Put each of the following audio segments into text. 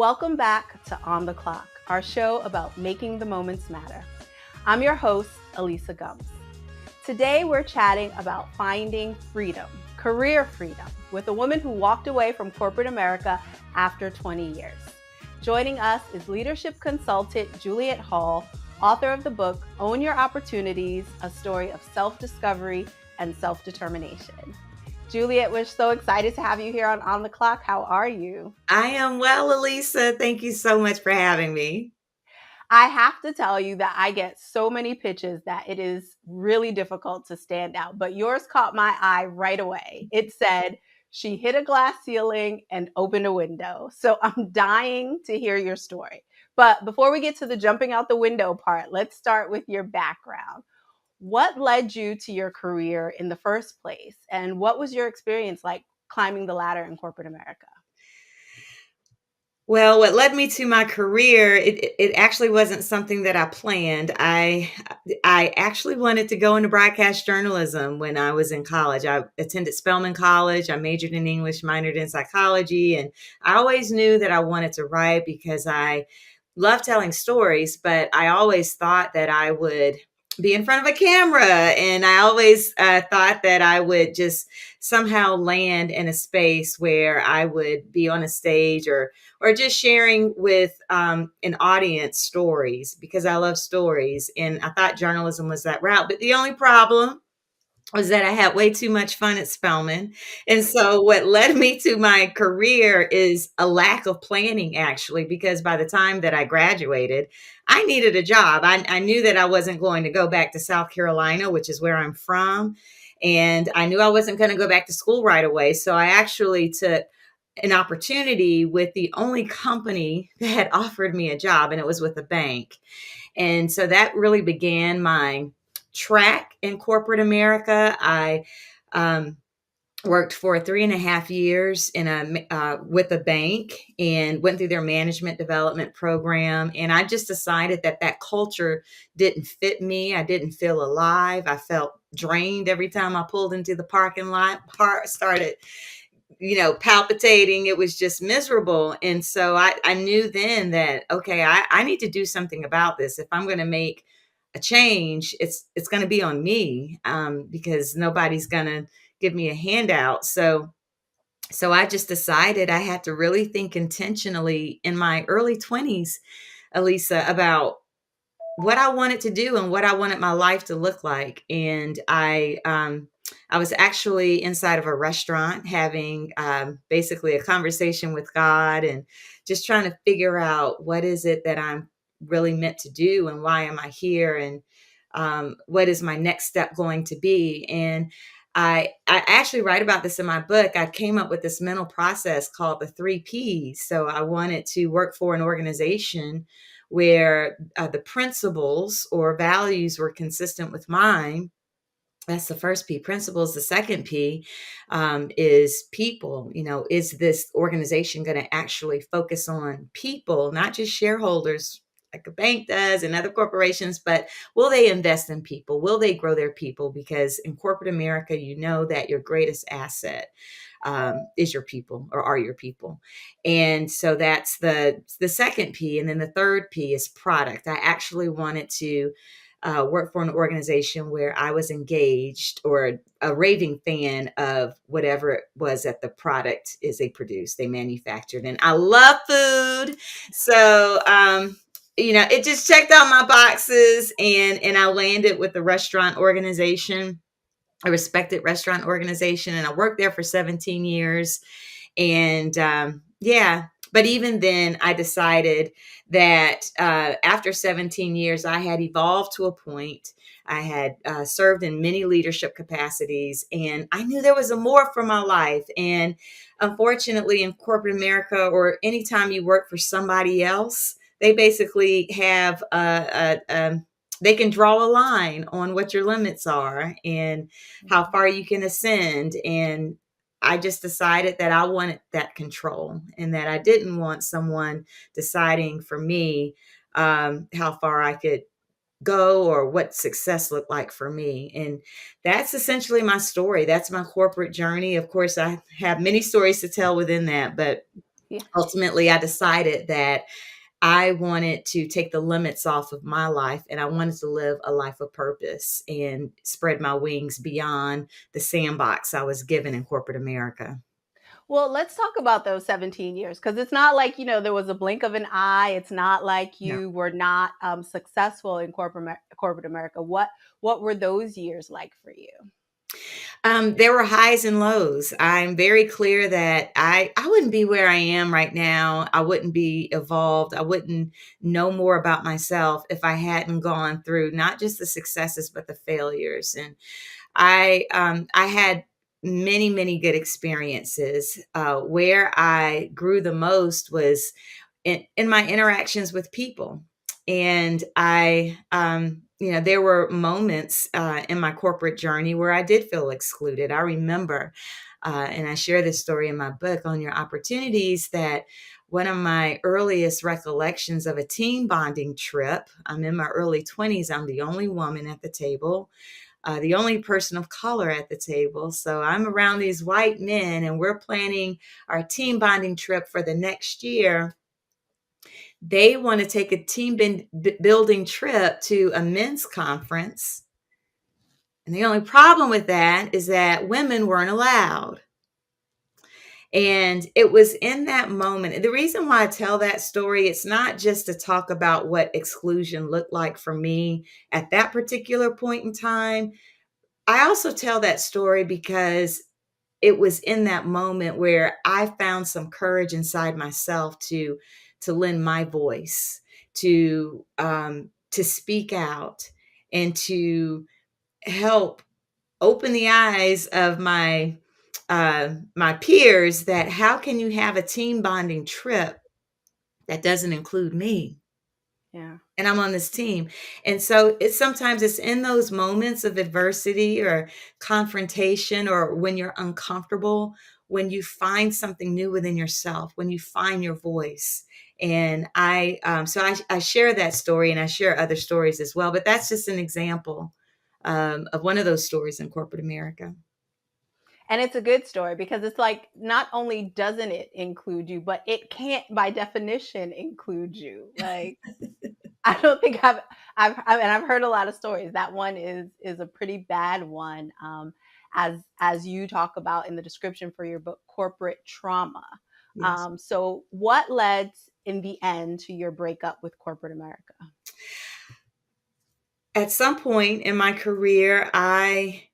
Welcome back to On the Clock, our show about making the moments matter. I'm your host, Elisa Gums. Today we're chatting about finding freedom, career freedom, with a woman who walked away from corporate America after 20 years. Joining us is leadership consultant Juliet Hall, author of the book Own Your Opportunities, a story of self-discovery and self-determination. Juliet, we're so excited to have you here on the Clock. How are you? I am well, Elisa. Thank you so much for having me. I have to tell you that I get so many pitches that it is really difficult to stand out. But yours caught my eye right away. It said, she hit a glass ceiling and opened a window. So I'm dying to hear your story. But before we get to the jumping out the window part, let's start with your background. What led you to your career in the first place? And what was your experience like climbing the ladder in corporate America? Well, what led me to my career, it actually wasn't something that I planned. I actually wanted to go into broadcast journalism when I was in college. I attended Spelman College. I majored in English, minored in psychology, and I always knew that I wanted to write because I love telling stories, but I always thought that I would be in front of a camera, and I always thought that I would just somehow land in a space where I would be on a stage or just sharing with an audience stories, because I love stories, and I thought journalism was that route. But the only problem was that I had way too much fun at Spelman. And so what led me to my career is a lack of planning, actually, because by the time that I graduated, I needed a job. I knew that I wasn't going to go back to South Carolina, which is where I'm from. And I knew I wasn't going to go back to school right away. So I actually took an opportunity with the only company that had offered me a job, and it was with a bank. And so that really began my track in corporate America. I worked for 3.5 years in with a bank and went through their management development program. And I just decided that that culture didn't fit me. I didn't feel alive. I felt drained every time I pulled into the parking lot. Heart started palpitating. It was just miserable. And so I knew then that, okay, I need to do something about this. If I'm going to make a change, it's going to be on me, because nobody's going to give me a handout. So I just decided I had to really think intentionally in my early 20s, Elisa, about what I wanted to do and what I wanted my life to look like. And I was actually inside of a restaurant having basically a conversation with God, and just trying to figure out what is it that I'm really meant to do, and why am I here, and what is my next step going to be. And I actually write about this in my book. I came up with this mental process called the 3 Ps. So I wanted to work for an organization where the principles or values were consistent with mine. That's the first P. Principles. The second P is people. Is this organization going to actually focus on people, not just shareholders like a bank does and other corporations, but will they invest in people? Will they grow their people? Because in corporate America, you know that your greatest asset is your people, or are your people. And so that's the second P. And then the third P is product. I actually wanted to work for an organization where I was engaged or a raving fan of whatever it was that the product is they produced, they manufactured. And I love food. So, it just checked out my boxes, and I landed with the restaurant organization, a respected restaurant organization. And I worked there for 17 years. And yeah, but even then, I decided that after 17 years, I had evolved to a point. I had served in many leadership capacities, and I knew there was a more for my life. And unfortunately, in corporate America, or anytime you work for somebody else, they basically have they can draw a line on what your limits are and how far you can ascend. And I just decided that I wanted that control, and that I didn't want someone deciding for me how far I could go or what success looked like for me. And that's essentially my story. That's my corporate journey. Of course, I have many stories to tell within that, but Yeah. ultimately I decided that I wanted to take the limits off of my life and I wanted to live a life of purpose and spread my wings beyond the sandbox I was given in corporate America. Well, let's talk about those 17 years because it's not like, there was a blink of an eye. It's not like No. you were not successful in corporate America. What were those years like for you? There were highs and lows. I'm very clear that I wouldn't be where I am right now. I wouldn't be evolved. I wouldn't know more about myself if I hadn't gone through not just the successes but the failures. And I had many good experiences. Where I grew the most was in my interactions with people. And there were moments in my corporate journey where I did feel excluded. I remember, and I share this story in my book on your opportunities, that one of my earliest recollections of a team bonding trip, I'm in my early 20s, I'm the only woman at the table, the only person of color at the table. So I'm around these white men and we're planning our team bonding trip for the next year. They want to take a building trip to a men's conference. And the only problem with that is that women weren't allowed. And it was in that moment. The reason why I tell that story, it's not just to talk about what exclusion looked like for me at that particular point in time. I also tell that story because it was in that moment where I found some courage inside myself to lend my voice, to speak out, and to help open the eyes of my peers that how can you have a team bonding trip that doesn't include me? Yeah. And I'm on this team. And so it's in those moments of adversity or confrontation or when you're uncomfortable, when you find something new within yourself, when you find your voice. And I share that story and I share other stories as well, but that's just an example of one of those stories in corporate America. And it's a good story because it's like not only doesn't it include you, but it can't by definition include you. Like I don't think I've heard a lot of stories. That one is a pretty bad one, as you talk about in the description for your book, corporate trauma. Yes. So, what led in the end to your breakup with corporate America? At some point in my career, I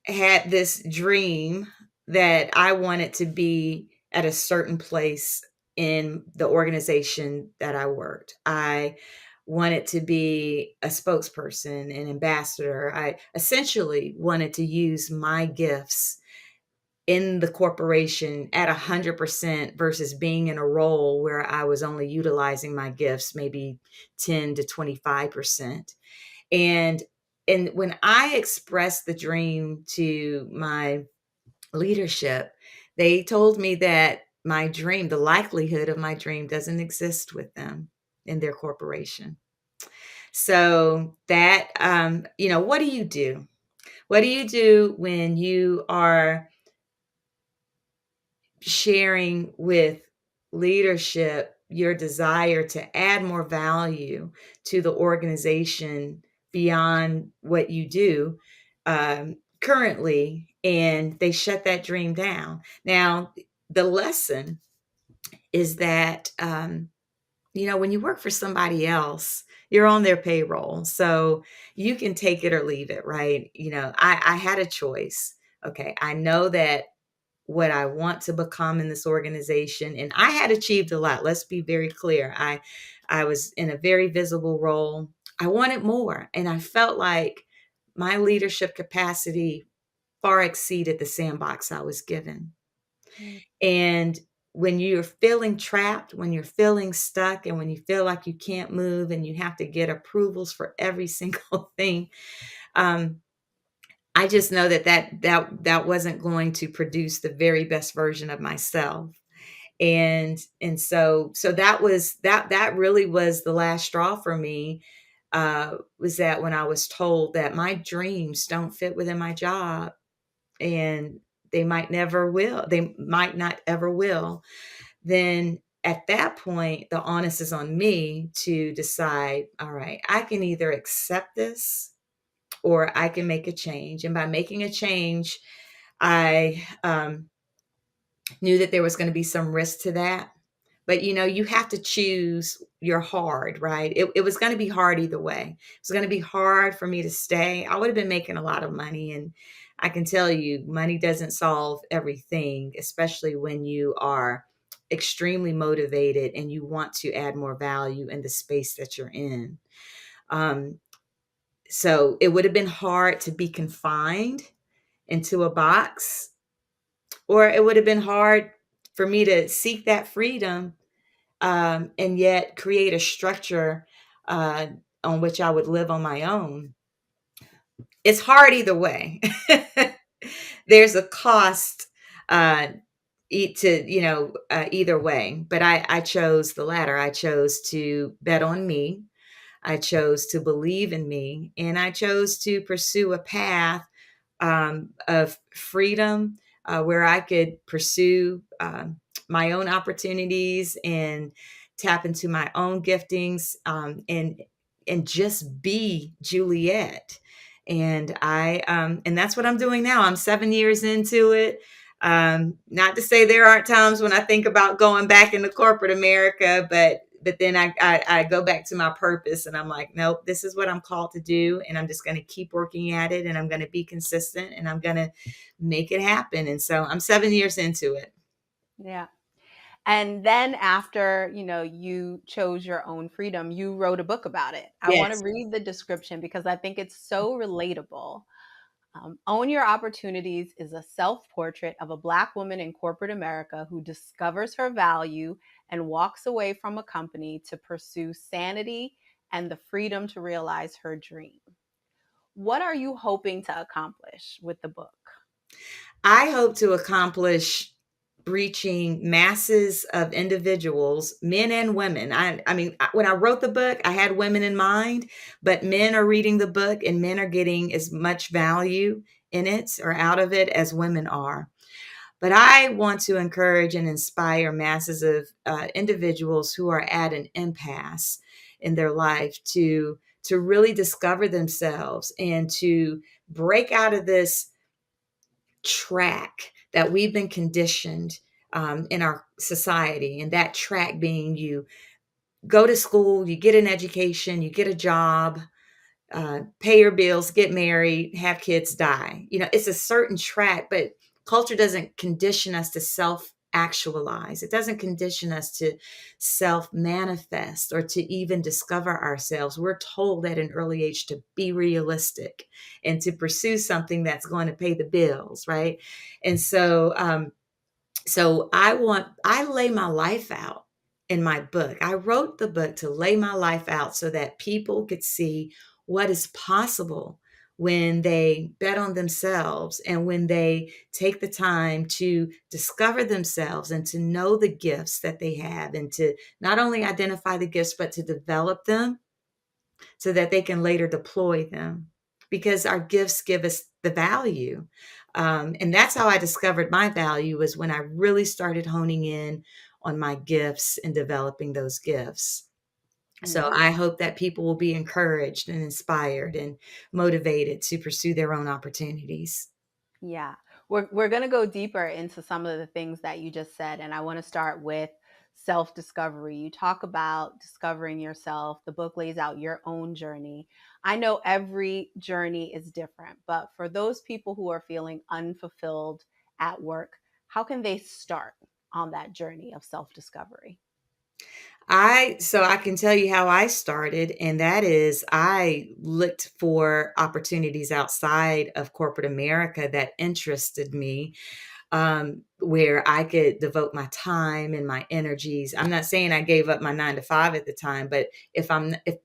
had this dream that I wanted to be at a certain place in the organization that I worked. I wanted to be a spokesperson, an ambassador. I essentially wanted to use my gifts in the corporation at 100% versus being in a role where I was only utilizing my gifts maybe 10 to 25%. And and when I expressed the dream to my leadership, they told me that my dream, the likelihood of my dream doesn't exist with them in their corporation. So that what do you do? What do you do when you are sharing with leadership your desire to add more value to the organization beyond what you do currently, and they shut that dream down? Now, the lesson is that when you work for somebody else, you're on their payroll, so you can take it or leave it, right? I had a choice. Okay, I know that what I want to become in this organization. And I had achieved a lot. Let's be very clear. I was in a very visible role. I wanted more. And I felt like my leadership capacity far exceeded the sandbox I was given. Mm. And when you're feeling trapped, when you're feeling stuck, and when you feel like you can't move and you have to get approvals for every single thing, um, I just know that wasn't going to produce the very best version of myself. And so that really was the last straw for me, was that when I was told that my dreams don't fit within my job and they might not ever will, then at that point, the onus is on me to decide, all right, I can either accept this or I can make a change. And by making a change, I knew that there was going to be some risk to that. But you have to choose your hard, right? It was going to be hard either way. It was going to be hard for me to stay. I would have been making a lot of money. And I can tell you, money doesn't solve everything, especially when you are extremely motivated and you want to add more value in the space that you're in. Um, so it would have been hard to be confined into a box, or it would have been hard for me to seek that freedom, and yet create a structure uh, on which I would live on my own. It's hard either way. There's a cost to either way, but I chose the latter. I chose to bet on me. I chose to believe in me, and I chose to pursue a path of freedom, where I could pursue my own opportunities and tap into my own giftings, and just be Juliet. And that's what I'm doing now. I'm 7 years into it. Not to say there aren't times when I think about going back into corporate America, but then I go back to my purpose, and I'm like, nope, this is what I'm called to do. And I'm just going to keep working at it, and I'm going to be consistent, and I'm going to make it happen. And so I'm 7 years into it. Yeah. And then after, you chose your own freedom, you wrote a book about it. I want to Yes. read the description because I think it's so relatable. Own Your Opportunities is a self portrait of a Black woman in corporate America who discovers her value and walks away from a company to pursue sanity and the freedom to realize her dream. What are you hoping to accomplish with the book? I hope to accomplish reaching masses of individuals, men and women. When I wrote the book, I had women in mind, but men are reading the book and men are getting as much value in it or out of it as women are. But I want to encourage and inspire masses of individuals who are at an impasse in their life to really discover themselves and to break out of this track that we've been conditioned in our society. And that track being, you go to school, you get an education, you get a job, pay your bills, get married, have kids, die. It's a certain track, but culture doesn't condition us to self actualize. It doesn't condition us to self manifest or to even discover ourselves. We're told at an early age to be realistic and to pursue something that's going to pay the bills, right? And so I lay my life out in my book. I wrote the book to lay my life out so that people could see what is possible when they bet on themselves and when they take the time to discover themselves and to know the gifts that they have, and to not only identify the gifts but to develop them so that they can later deploy them, because our gifts give us the value. And that's how I discovered my value, was when I really started honing in on my gifts and developing those gifts. So Mm. I hope that people will be encouraged and inspired and motivated to pursue their own opportunities. Yeah. We're going to go deeper into some of the things that you just said. And I want to start with self discovery. You talk about discovering yourself. The book lays out your own journey. I know every journey is different, but for those people who are feeling unfulfilled at work, how can they start on that journey of self discovery? I can tell you how I started, and that is I looked for opportunities outside of corporate America that interested me, where I could devote my time and my energies. I'm not saying I gave up my 9 to 5 at the time, but if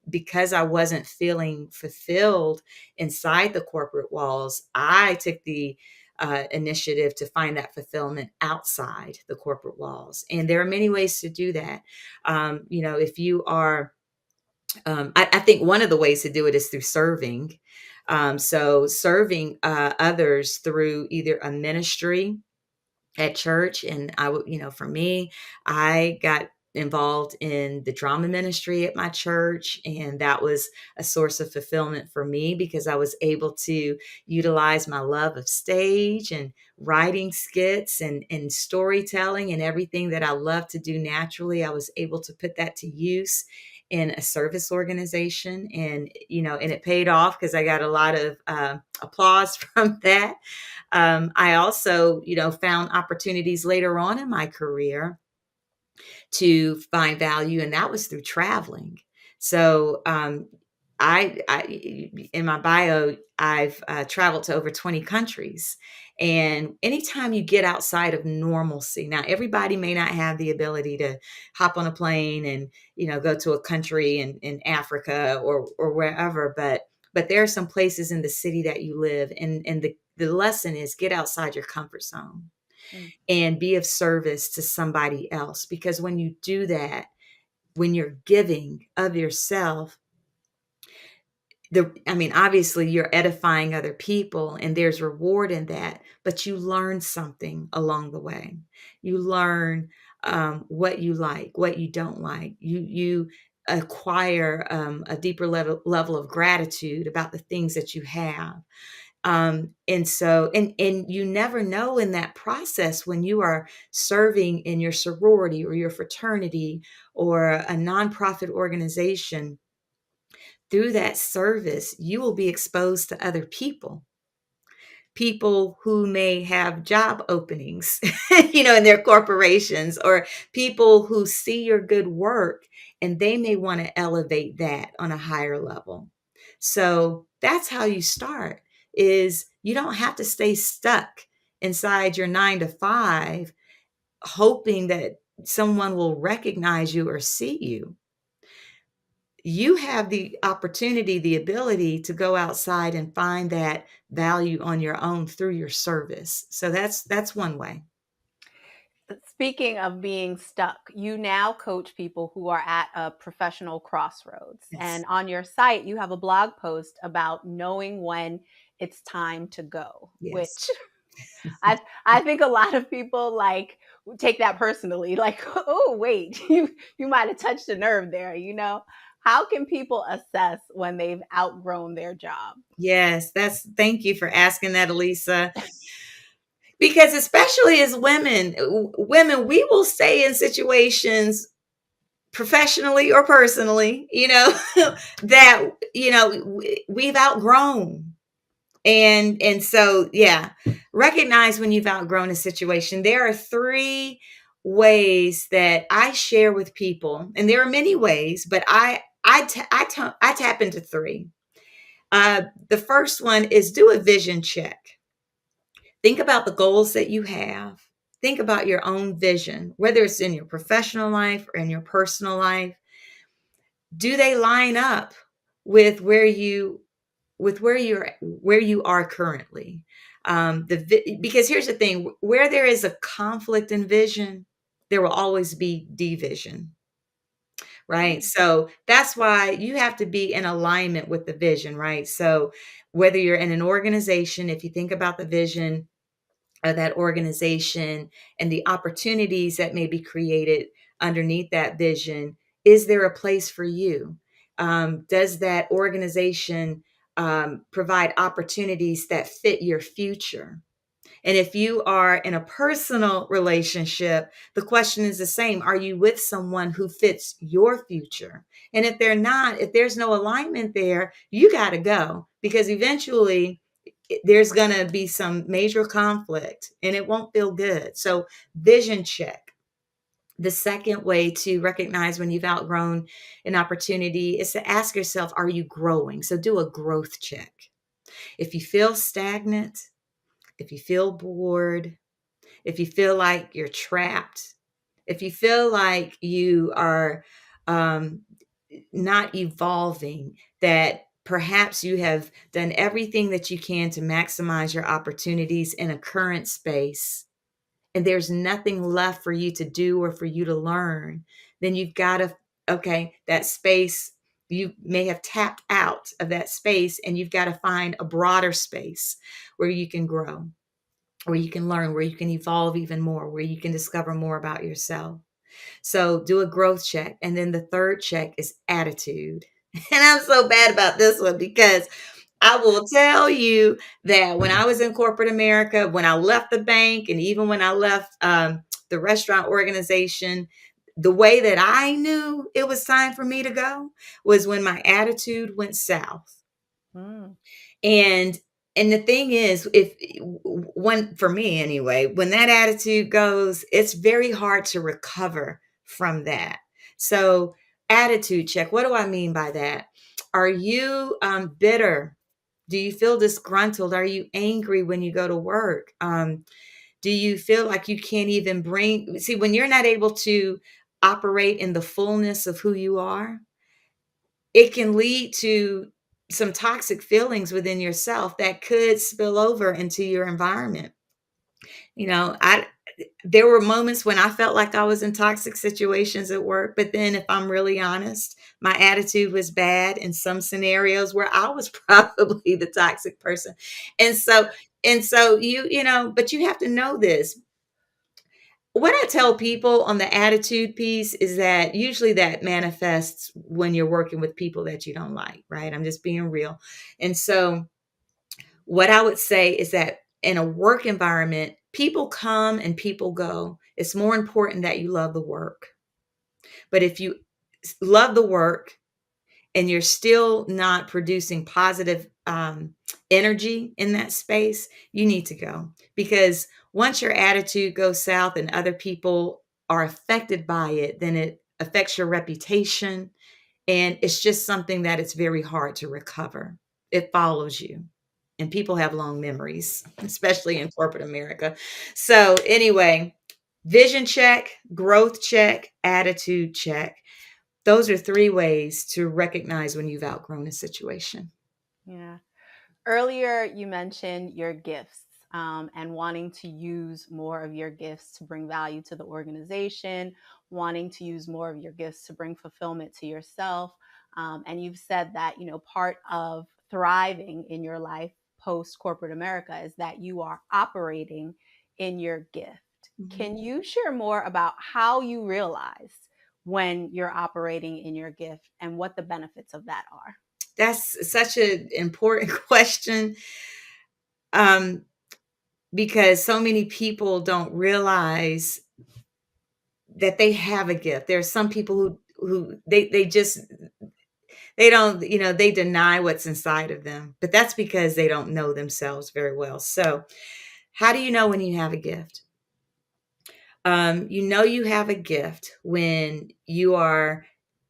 because I wasn't feeling fulfilled inside the corporate walls, I took the initiative to find that fulfillment outside the corporate walls. And there are many ways to do that. If you are, I think one of the ways to do it is through serving. So serving others through either a ministry, at church. And for me, I got involved in the drama ministry at my church, and that was a source of fulfillment for me because I was able to utilize my love of stage and writing skits and storytelling and everything that I love to do naturally. I was able to put that to use in a service organization, and it paid off because I got a lot of applause from that. I also, found opportunities later on in my career to find value, and that was through traveling. So, I in my bio, I've traveled to over 20 countries. And anytime you get outside of normalcy, now everybody may not have the ability to hop on a plane and go to a country in Africa or wherever, but there are some places in the city that you live, and the lesson is get outside your comfort zone Mm. and be of service to somebody else. Because when you do that, when you're giving of yourself, obviously you're edifying other people and there's reward in that, but you learn something along the way. You learn what you like, what you don't like. You acquire a deeper level of gratitude about the things that you have. And you never know in that process when you are serving in your sorority or your fraternity or a nonprofit organization. Through that service, you will be exposed to other people who may have job openings, in their corporations, or people who see your good work and they may want to elevate that on a higher level. So that's how you start, is you don't have to stay stuck inside your 9 to 5, hoping that someone will recognize you or see you. You have the opportunity, the ability to go outside and find that value on your own through your service. So that's one way. Speaking of being stuck, you now coach people who are at a professional crossroads. Yes. And on your site, you have a blog post about knowing when it's time to go, Yes. which I think a lot of people like take that personally. Like, oh wait, you might have touched a nerve there. How can people assess when they've outgrown their job? Yes, thank you for asking that, Elisa. Because especially as women, we will stay in situations professionally or personally, that we've outgrown. And so, yeah, recognize when you've outgrown a situation. There are 3 ways that I share with people, and there are many ways, but I tap into 3. The first one is do a vision check. Think about the goals that you have. Think about your own vision, whether it's in your professional life or in your personal life. Do they line up with where you are currently? Because here's the thing: where there is a conflict in vision, there will always be division, right? Mm. So that's why you have to be in alignment with the vision, right? So whether you're in an organization, if you think about the vision of that organization and the opportunities that may be created underneath that vision, is there a place for you? Does that organization provide opportunities that fit your future? And if you are in a personal relationship, the question is the same. Are you with someone who fits your future? And if they're not, if there's no alignment there, you got to go, because eventually there's going to be some major conflict and it won't feel good. So, vision check. The second way to recognize when you've outgrown an opportunity is to ask yourself, are you growing? So, do a growth check. If you feel stagnant, if you feel bored, if you feel like you're trapped, if you feel like you are um, not evolving, that perhaps you have done everything that you can to maximize your opportunities in a current space, and there's nothing left for you to do or for you to learn, then you've got to, okay, that space, you may have tapped out of that space and you've got to find a broader space where you can grow. where you can learn, where you can evolve even more, where you can discover more about yourself. So do a growth check. And then the third check is attitude. And I'm so bad about this one because I will tell you that when I was in corporate America, when I left the bank, and even when I left the restaurant organization, the way that I knew it was time for me to go was when my attitude went south. Mm. And the thing is, if one for me anyway, when that attitude goes, it's very hard to recover from that. So, attitude check. What do I mean by that? Are you bitter? Do you feel disgruntled? Are you angry when you go to work? Do you feel like you can't even see when you're not able to operate in the fullness of who you are? It can lead to some toxic feelings within yourself that could spill over into your environment. You know, I there were moments when I felt like I was in toxic situations at work, but then if I'm really honest, my attitude was bad in some scenarios where I was probably the toxic person. And so but you have to know this. What I tell people on the attitude piece is that usually that manifests when you're working with people that you don't like, right? I'm just being real. And so, what I would say is that in a work environment, people come and people go. It's more important that you love the work. But if you love the work and you're still not producing positive energy in that space, you need to go. Because once your attitude goes south and other people are affected by it, then it affects your reputation. And it's just something that it's very hard to recover. It follows you. And people have long memories, especially in corporate America. So, anyway, vision check, growth check, attitude check. Those are 3 ways to recognize when you've outgrown a situation. Yeah. Earlier, you mentioned your gifts and wanting to use more of your gifts to bring value to the organization, wanting to use more of your gifts to bring fulfillment to yourself. And you've said that, part of thriving in your life post corporate America is that you are operating in your gift. Mhm. Can you share more about how you realize when you're operating in your gift and what the benefits of that are? That's such an important question, um, because so many people don't realize that they have a gift. There are some people who they just they don't, they deny what's inside of them, but that's because they don't know themselves very well. So, how do you know when you have a gift? You know you have a gift when you are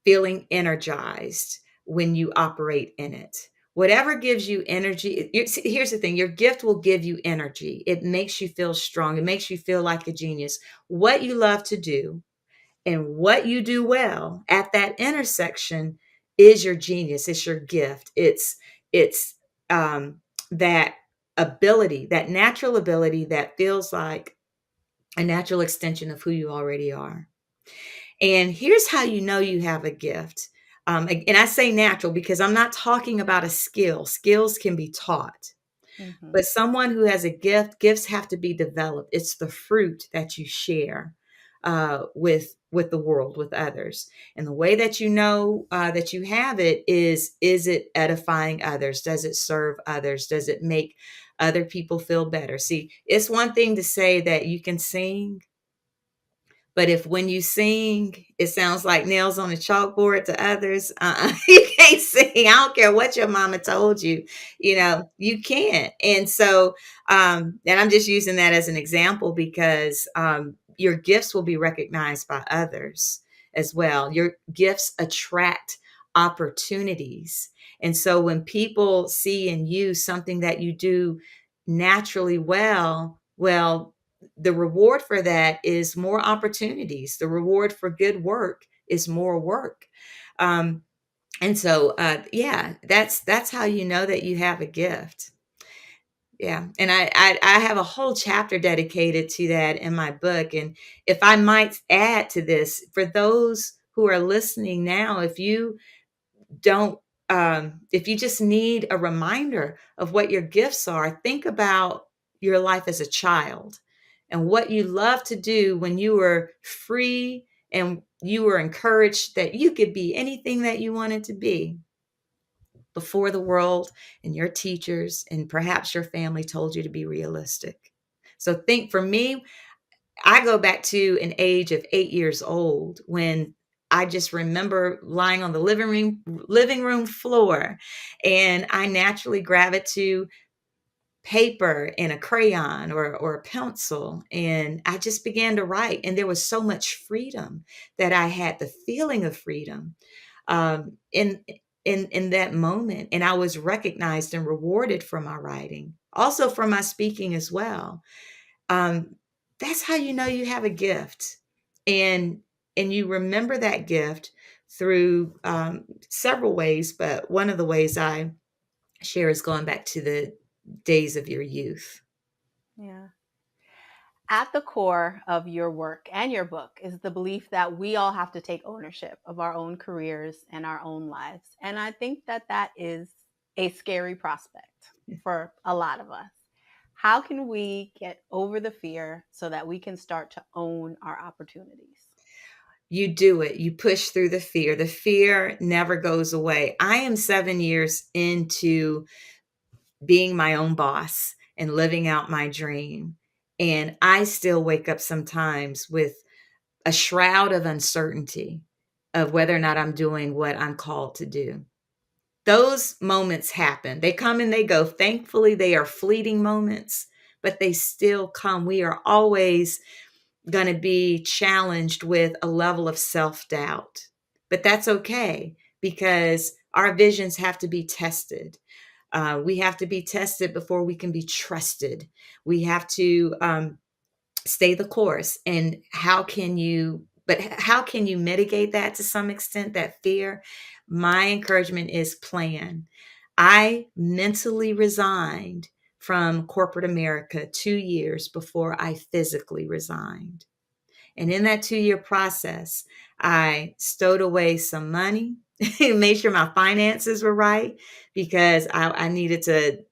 feeling energized, when you operate in it. Whatever gives you energy, here's the thing, your gift will give you energy. It makes you feel strong, it makes you feel like a genius. What you love to do and what you do well at that intersection is your genius, it's your gift. It's that ability, that natural ability that feels like a natural extension of who you already are. And here's how you know you have a gift. And I say natural because I'm not talking about a skill. Skills can be taught. Hmm. But someone who has a gift, gifts have to be developed. It's the fruit that you share with the world, with others. And the way that you know that you have it is it edifying others? Does it serve others? Does it make other people feel better? See, it's one thing to say that you can sing, but if when you sing, it sounds like nails on a chalkboard to others, you can't sing. I don't care what your mama told you, you can't. And so, and I'm just using that as an example because your gifts will be recognized by others as well. Your gifts attract opportunities. And so when people see in you something that you do naturally well, the reward for that is more opportunities. The reward for good work is more work. Um, and so, yeah, that's how you know that you have a gift. Yeah, and I have a whole chapter dedicated to that in my book. And if I might add to this, for those who are listening now, if you don't, if you just need a reminder of what your gifts are, think about your life as a child and what you loved to do when you were free and you were encouraged that you could be anything that you wanted to be before the world and your teachers and perhaps your family told you to be realistic. So think for me, I go back to an age of 8 years old when I just remember lying on the living room floor, and I naturally gravitate to paper and a crayon or a pencil, and I just began to write, and there was so much freedom that I had the feeling of freedom in that moment, and I was recognized and rewarded for my writing, also for my speaking as well. um, that's how you know you have a gift, and you remember that gift through several ways, but one of the ways I share is going back to the days of your youth. Yeah. At the core of your work and your book is the belief that we all have to take ownership of our own careers and our own lives. And I think that that is a scary prospect for a lot of us. How can we get over the fear so that we can start to own our opportunities? You do it. You push through the fear. The fear never goes away. I am 7 years into being my own boss and living out my dream. And I still wake up sometimes with a shroud of uncertainty of whether or not I'm doing what I'm called to do. Those moments happen. They come and they go. Thankfully, they are fleeting moments, but they still come. We are always going to be challenged with a level of self doubt, but that's okay because our visions have to be tested. We have to be tested before we can be trusted. We have to stay the course. And how can you mitigate that to some extent, that fear? My encouragement is plan. I mentally resigned from corporate America 2 years before I physically resigned. And in that 2 year process, I stowed away some money, made sure my finances were right because I needed to,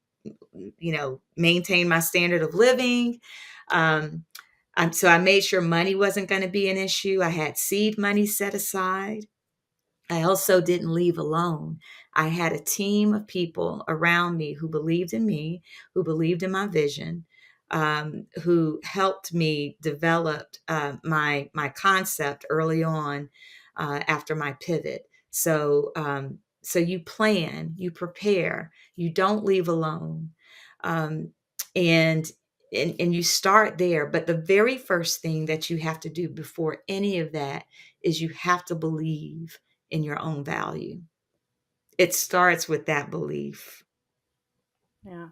maintain my standard of living. Um, so I made sure money wasn't going to be an issue. I had seed money set aside. I also didn't leave alone. I had a team of people around me who believed in me, who believed in my vision, who helped me develop my concept early on after my pivot. So you plan, you prepare, you don't leave alone, um, and and you start there. But the very first thing that you have to do before any of that is you have to believe in your own value. It starts with that belief. Yeah.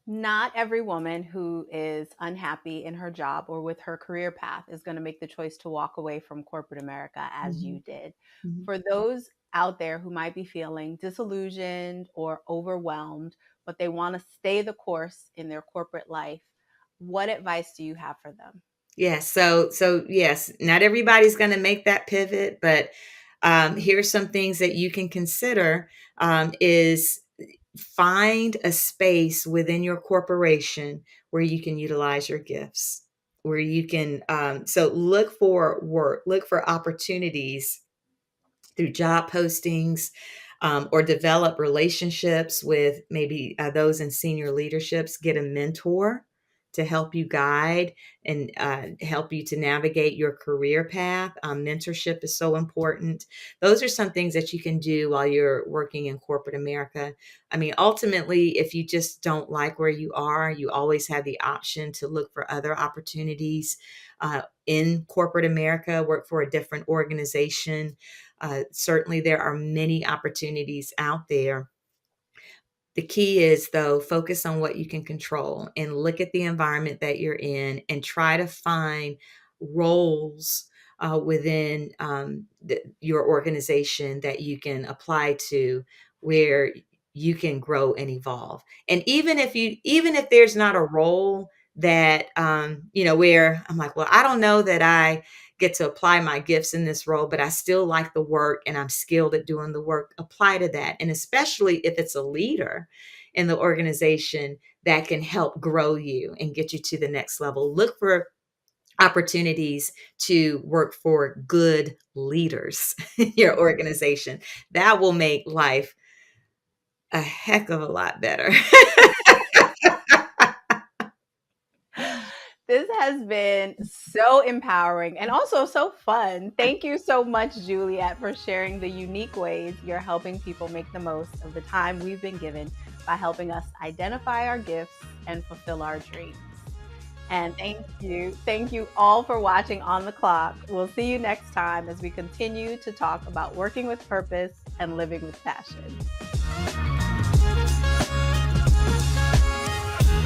Not every woman who is unhappy in her job or with her career path is going to make the choice to walk away from corporate America as you Mhm, did. mhm. For those out there who might be feeling disillusioned or overwhelmed, but they want to stay the course in their corporate life, what advice do you have for them? Yes. So yes, not everybody's going to make that pivot, but here's some things that you can consider. Is find a space within your corporation where you can utilize your gifts, where you can. So look for work, look for opportunities through job postings, or develop relationships with maybe those in senior leaderships. Get a mentor to help you guide and help you to navigate your career path. Mentorship is so important. Those are some things that you can do while you're working in corporate America. I mean, ultimately, if you just don't like where you are, you always have the option to look for other opportunities in corporate America, work for a different organization. Certainly, there are many opportunities out there. The key is, though, focus on what you can control and look at the environment that you're in and try to find roles within your organization that you can apply to where you can grow and evolve. And even if there's not a role that where I'm like, well, I don't know that I get to apply my gifts in this role, but I still like the work and I'm skilled at doing the work, apply to that. And especially if it's a leader in the organization, that can help grow you and get you to the next level. Look for opportunities to work for good leaders in your organization. That will make life a heck of a lot better. This has been so empowering and also so fun. Thank you so much, Juliet, for sharing the unique ways you're helping people make the most of the time we've been given by helping us identify our gifts and fulfill our dreams. And thank you. Thank you all for watching On the Clock. We'll see you next time as we continue to talk about working with purpose and living with passion.